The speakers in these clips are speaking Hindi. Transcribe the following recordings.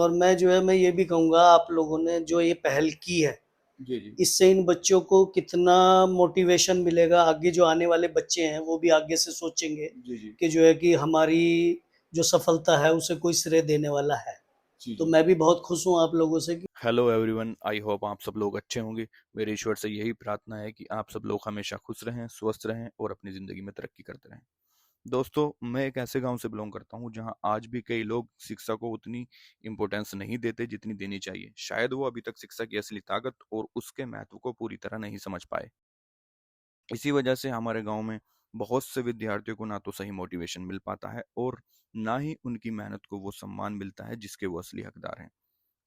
और मैं ये भी कहूँगा, आप लोगों ने जो ये पहल की है, जी जी इससे इन बच्चों को कितना मोटिवेशन मिलेगा। आगे जो आने वाले बच्चे हैं वो भी आगे से सोचेंगे जी जी कि जो है कि हमारी जो सफलता है उसे कोई श्रेय देने वाला है। जी तो जी। मैं भी बहुत खुश हूँ आप लोगों से कि हेलो एवरीवन, आई होप आप सब लोग अच्छे होंगे। मेरे ईश्वर से यही प्रार्थना है कि आप सब लोग हमेशा खुश रहें, स्वस्थ रहें और अपनी ज़िंदगी में तरक्की करते रहें। दोस्तों, मैं एक ऐसे गांव से बिलोंग करता हूं जहां आज भी कई लोग शिक्षा को उतनी इम्पोर्टेंस नहीं देते जितनी देनी चाहिए। शायद वो अभी तक शिक्षा की असली ताकत और उसके महत्व को पूरी तरह नहीं समझ पाए। इसी वजह से हमारे गांव में बहुत से विद्यार्थियों को ना तो सही मोटिवेशन मिल पाता है और ना ही उनकी मेहनत को वो सम्मान मिलता है जिसके वो असली हकदार हैं।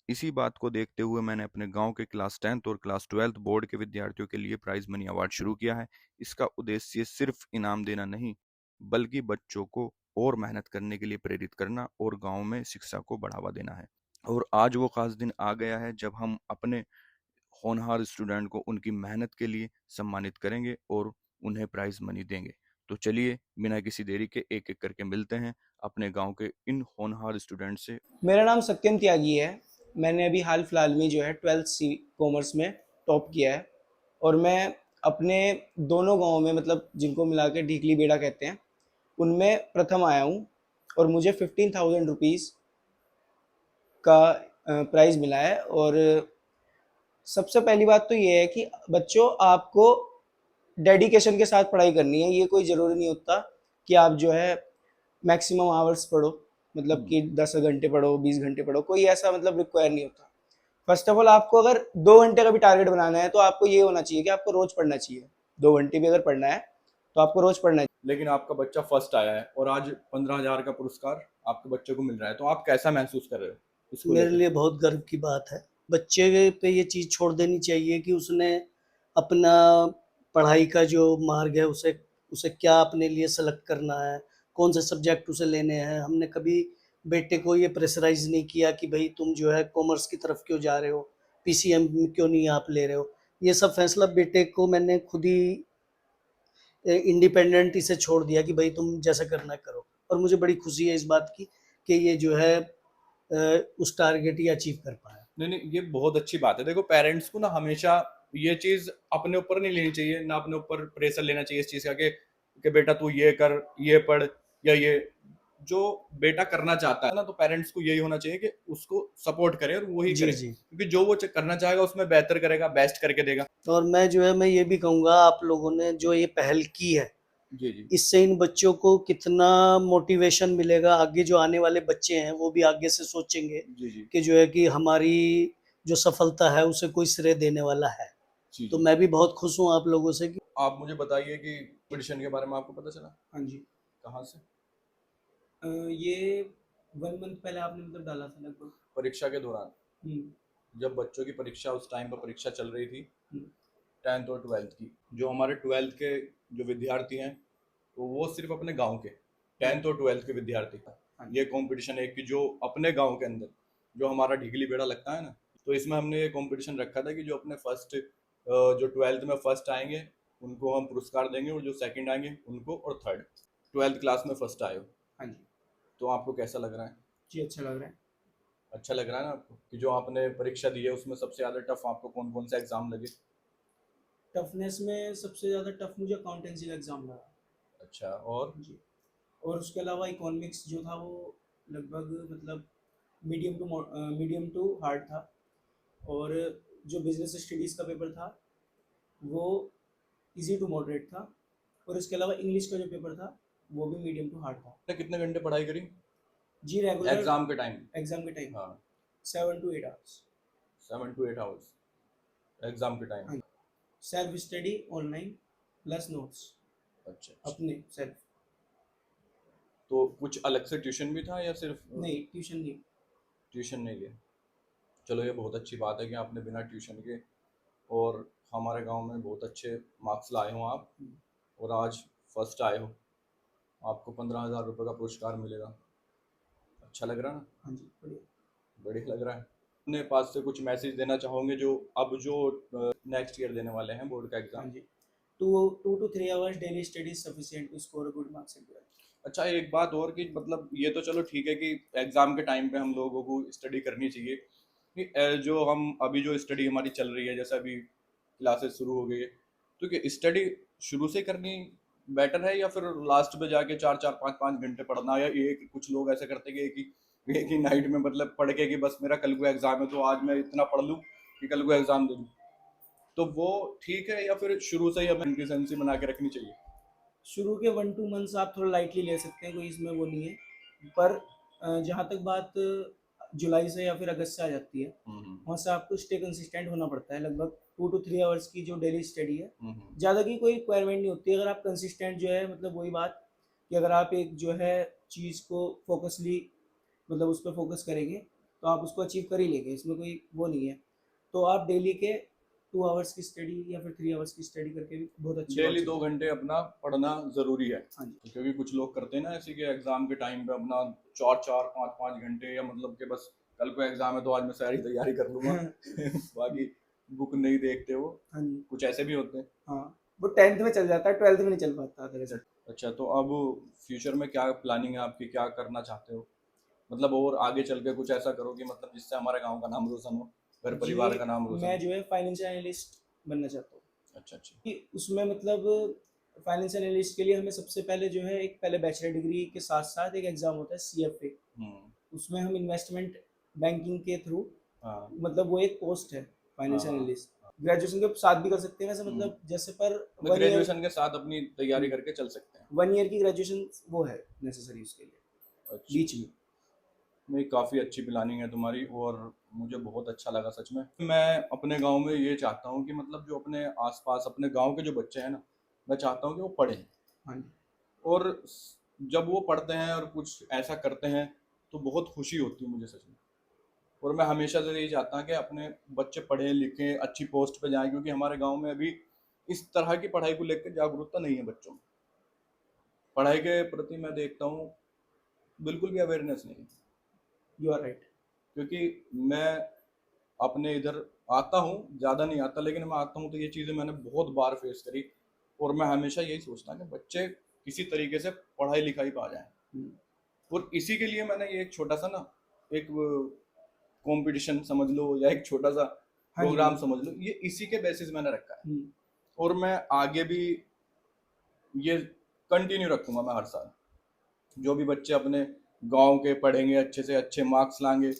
इसी बात को देखते हुए मैंने अपने गांव के क्लास 10th और क्लास 12th बोर्ड के विद्यार्थियों के लिए प्राइज मनी अवार्ड शुरू किया है। इसका उद्देश्य सिर्फ इनाम देना नहीं, बल्कि बच्चों को और मेहनत करने के लिए प्रेरित करना और गांव में शिक्षा को बढ़ावा देना है। और आज वो खास दिन आ गया है जब हम अपने होनहार स्टूडेंट को उनकी मेहनत के लिए सम्मानित करेंगे और उन्हें प्राइज मनी देंगे। तो चलिए बिना किसी देरी के एक एक करके मिलते हैं अपने गांव के इन होनहार स्टूडेंट से। मेरा नाम सत्यम त्यागी है। मैंने अभी हाल फिलहाल में जो है 12th सी कॉमर्स में टॉप किया है। और मैं अपने दोनों गांवों में, मतलब जिनको मिला के ढीकली बेड़ा कहते हैं, उनमें प्रथम आया हूँ। और मुझे 15,000 रुपीज़ का प्राइज़ मिला है। और सबसे पहली बात तो ये है कि बच्चों, आपको डेडिकेशन के साथ पढ़ाई करनी है। ये कोई ज़रूरी नहीं होता कि आप जो है मैक्सिमम आवर्स पढ़ो, मतलब हम्म। कि 10 घंटे पढ़ो, 20 घंटे पढ़ो, कोई ऐसा मतलब रिक्वायर नहीं होता। फर्स्ट ऑफ ऑल, आपको अगर 2 घंटे का भी टारगेट बनाना है तो आपको ये होना चाहिए कि आपको रोज पढ़ना चाहिए। 2 घंटे भी अगर पढ़ना है तो आपको रोज पढ़ना है। लेकिन आपका बच्चा फर्स्ट आया है और आज 15,000 का पुरस्कार आपके बच्चे को मिल रहा है, तो आप कैसा महसूस कर रहे हो इसको मेरे लेकर? लिए बहुत गर्व की बात है। बच्चे पे ये चीज़ छोड़ देनी चाहिए कि उसने अपना पढ़ाई का जो मार्ग है उसे उसे क्या अपने लिए सेलेक्ट करना है, कौन से सब्जेक्ट उसे लेने हैं। हमने कभी बेटे को ये प्रेशराइज़ नहीं किया कि भई तुम जो है कॉमर्स की तरफ क्यों जा रहे हो, पीसीएम क्यों नहीं आप ले रहे हो। ये सब फैसला बेटे को मैंने खुद ही इंडिपेंडेंट इसे छोड़ दिया कि भाई तुम जैसा करना है करो। और मुझे बड़ी खुशी है इस बात की कि ये जो है उस टारगेट ही अचीव कर पाया। नहीं नहीं, ये बहुत अच्छी बात है। देखो, पेरेंट्स को ना हमेशा ये चीज अपने ऊपर नहीं लेनी चाहिए, ना अपने ऊपर प्रेशर लेना चाहिए इस चीज का कि बेटा तू ये कर, ये पढ़, या ये जो बेटा करना चाहता है ना, तो पेरेंट्स को यही होना चाहिए कि उसको सपोर्ट करे और वही जी करे, जी। क्योंकि जो वो करना चाहेगा उसमें बेहतर करेगा, बेस्ट करके देगा। और मैं ये भी कहूँगा, आप लोगों ने जो ये पहल की है, जी जी इससे इन बच्चों को कितना मोटिवेशन मिलेगा। आगे जो आने वाले बच्चे हैं वो भी आगे से सोचेंगे जी जी कि जो है कि हमारी जो सफलता है उसे कोई श्रेय देने वाला है। जी तो जी। मैं भी बहुत खुश हूँ आप लोगों से कि आप मुझे बताइए कि कंपटीशन के बारे में आपको पता चला हाँ जी। कहाँ से? ये 1 मंथ पहले आपने मतलब डाला था लगभग। परीक्षा के दौरान, हम्म। जब बच्चों की परीक्षा, उस टाइम पर परीक्षा चल रही थी हम्म। 10th और 12th की। जो हमारे 12th के जो विद्यार्थी हैं, तो वो सिर्फ अपने गांव के 10th और 12th के विद्यार्थी। हाँ ये जी। कंपटीशन है कि जो अपने गांव के अंदर जो हमारा ढीगली बेड़ा लगता है ना, तो इसमें हमने ये कंपटीशन रखा था कि जो अपने फर्स्ट, जो 12th में फर्स्ट आएंगे उनको हम पुरस्कार देंगे, और जो सेकंड आएंगे उनको, और थर्ड 12th क्लास में फर्स्ट आए हो। हाँ जी। तो आपको कैसा लग रहा है? जी, अच्छा लग रहा है। अच्छा लग रहा है ना आपको कि जो आपने परीक्षा दी है उसमें सबसे ज्यादा टफ आपको कौन कौन सा एग्जाम लगे? टफनेस में सबसे ज़्यादा टफ मुझे अकाउंटेंसी का एग्ज़ाम लगा। अच्छा, और? जी। और उसके अलावा इकोनॉमिक्स जो था वो लगभग मतलब मीडियम टू हार्ड था। और जो बिजनेस स्टडीज़ का पेपर था वो इजी टू मॉडरेट था। और इसके अलावा इंग्लिश का जो पेपर था वो भी मीडियम टू हार्ड था। आपने कितने घंटे पढ़ाई करी जी, रेगुलर एग्जाम के टाइम? एग्ज़ाम के टाइम हाँ, 7 to 8 hours. 7 to 8 hours exam के टाइम। हाँ, self study online plus notes अच्छा अच्छा। अपने सेल्फ। तो कुछ अलग से ट्यूशन भी था या सिर्फ नहीं, ट्यूशन नहीं। ट्यूशन नहीं लिया? चलो, ये बहुत अच्छी बात है कि आपने बिना ट्यूशन के और हमारे गांव में बहुत अच्छे मार्क्स लाए हो आप, और आज फर्स्ट आए हो। आपको 15,000 रुपये का पुरस्कार मिलेगा। अच्छा लग रहा है ना? हाँ जी, बढ़िया। बढ़िया लग रहा है। अपने पास से कुछ मैसेज देना चाहोगे जो अब जो नेक्स्ट ईयर देने वाले हैं बोर्ड का हाँ exam? Ji. 2 to 3 hours daily study is sufficient to score a good marks in 12th. अच्छा, एक बात और कि मतलब ये तो चलो ठीक है कि एग्जाम के टाइम पे हम लोगों को स्टडी करनी चाहिए कि जो हम अभी जो स्टडी हमारी चल रही है, जैसे अभी क्लासेस शुरू हो गई है, तो कि स्टडी शुरू से करनी बेटर है या फिर लास्ट में जाके 4-4 5-5 घंटे पढ़ना, या एक कुछ लोग ऐसे करते हैं कि एक ही नाइट में मतलब पढ़ के कि बस मेरा कल को एग्जाम है तो आज मैं इतना पढ़ लूँ कि कल को एग्जाम दे दूँ, तो वो ठीक है या फिर शुरू से ही हमें कंसिस्टेंसी बना के रखनी चाहिए? शुरू के 1-2 मंथ्स आप थोड़ा लाइटली ले सकते हैं, कोई इसमें वो नहीं है। पर जहाँ तक बात जुलाई से या फिर अगस्त से आ जाती है, वहाँ से आपको स्टे कंसिस्टेंट होना पड़ता है। लगभग 2 टू 3 आवर्स की जो डेली स्टडी है, ज़्यादा की कोई रिक्वायरमेंट नहीं होती है। अगर आप कंसिस्टेंट जो है, मतलब वही बात कि अगर आप एक जो है चीज़ को फोकसली, मतलब उस पर फोकस करेंगे, तो आप उसको अचीव कर ही लेंगे। इसमें कोई वो नहीं है। तो आप डेली के 2 आवर्स की स्टडी या फिर 3 आवर्स की स्टडी करके भी बहुत अच्छी बात डेली है। 2 घंटे अपना पढ़ना जरूरी है, हाँ जी। क्योंकि कुछ लोग करते हैं ना ऐसे कि एग्जाम के टाइम पे अपना 4-4 5-5 घंटे, या मतलब कि बस कल को एग्जाम है तो आज मैं सारी तैयारी कर लूंगा बाकी बुक नहीं देखते वो, हाँ जी। कुछ ऐसे भी होते हैं। हाँ, वो 10th में चल जाता है, 12th में नहीं चल पाता तरह से। अच्छा, तो अब फ्यूचर में क्या प्लानिंग है आपकी, क्या करना चाहते हो, मतलब और आगे चल के कुछ ऐसा करो कि मतलब जिससे हमारे गांव का नाम रोशन हो, घर परिवार का नाम रोशन मैं हो? जो है फाइनेंशियल एनालिस्ट बनना चाहता हूँ। अच्छा अच्छा। कि उसमें मतलब फाइनेंशियल एनालिस्ट के लिए हमें सबसे पहले जो है एक पहले बैचलर डिग्री के साथ साथ एक एग्जाम होता है CFA। उसमें हम इन्वेस्टमेंट बैंकिंग के थ्रू, हाँ मतलब वो एक पोस्ट है फाइनेंशियल हाँ। एनालिस्ट। ग्रेजुएशन के साथ भी कर सकते हैं वैसे, मतलब जैसे पर मैं 1 ईयर ग्रेजुएशन के साथ अपनी तैयारी करके चल सकते हैं। 1 ईयर की ग्रेजुएशन वो है नेसेसरी उसके लिए, अच्छा, बीच में। नहीं काफ़ी अच्छी प्लानिंग है तुम्हारी और मुझे बहुत अच्छा लगा सच में। मैं अपने गांव में ये चाहता हूँ कि मतलब जो अपने आसपास अपने गांव के जो बच्चे हैं ना, मैं चाहता हूँ कि वो पढ़ें, हाँ जी। और जब वो पढ़ते हैं और कुछ ऐसा करते हैं तो बहुत खुशी होती है मुझे सच में। और मैं हमेशा से यही चाहता हूँ कि अपने बच्चे पढ़ें लिखें अच्छी पोस्ट पे जाएं, क्योंकि हमारे गांव में अभी इस तरह की पढ़ाई को लेकर जागरूकता नहीं है बच्चों में। पढ़ाई के प्रति मैं देखता हूँ बिल्कुल भी अवेयरनेस नहीं है, यू आर राइट। क्योंकि मैं अपने इधर आता हूँ, ज़्यादा नहीं आता लेकिन मैं आता हूँ तो ये चीज़ें मैंने बहुत बार फेस करी, और मैं हमेशा यही सोचता हूँ कि बच्चे किसी तरीके से पढ़ाई लिखाई पा जाएं। और इसी के लिए मैंने ये एक छोटा सा ना एक कंपटीशन समझ लो या एक छोटा सा हाँ जी, प्रोग्राम हाँ जी। समझ लो, ये इसी के बेसिस मैंने रखा है, हम्म, और मैं आगे भी ये कंटिन्यू रखूंगा। मैं हर साल जो भी बच्चे अपने गांव के पढ़ेंगे, अच्छे से अच्छे मार्क्स लाएंगे,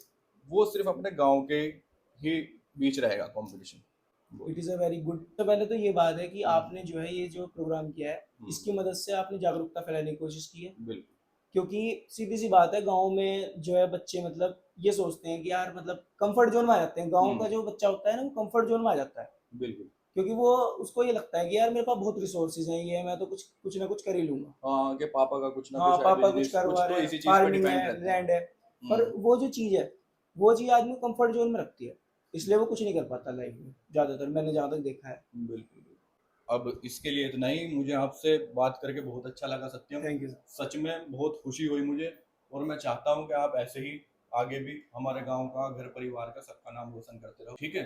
वो सिर्फ अपने गांव के ही बीच रहेगा competition. It is a very good. तो पहले तो ये बात है कि हम्म। आपने जो है ये जो प्रोग्राम किया है, इसकी मदद से आपने जागरूकता फैलाने की कोशिश की है। बिल्कुल क्योंकि सीधी सी बात है, गांव में जो है बच्चे मतलब ये सोचते हैं कि यार मतलब कंफर्ट जोन में आ जाते हैं। गांव का जो बच्चा होता है ना, वो कंफर्ट जोन में आ जाता है। बिल्कुल। क्योंकि वो, उसको ये लगता है कि यार मेरे पास बहुत रिसोर्सेज हैं, ये मैं तो कुछ ना कुछ कर ही लूंगा। हाँ, कि पापा का कुछ ना हाँ, कुछ है, पापा कुछ बिजनेस कुछ करवा तो रहे हैं, इसी चीज पे फार्मिंग डिपेंड है, रहते हैं। लैंड है। पर वो जो चीज़ है, वो चीज़ आदमी को कंफर्ट जोन में रखती है, इसलिए वो कुछ नहीं कर पाता लाइफ में ज़्यादातर, मैंने जहाँ तक देखा है। बिल्कुल बिल्कुल। अब इसके लिए इतना ही, मुझे आपसे बात करके बहुत अच्छा लगा सत्यम, थैंक यू। सच में बहुत खुशी हुई मुझे, और मैं चाहता हूँ कि आप ऐसे ही आगे भी हमारे गांव का, घर परिवार का, सबका नाम रोशन करते रहो, ठीक है।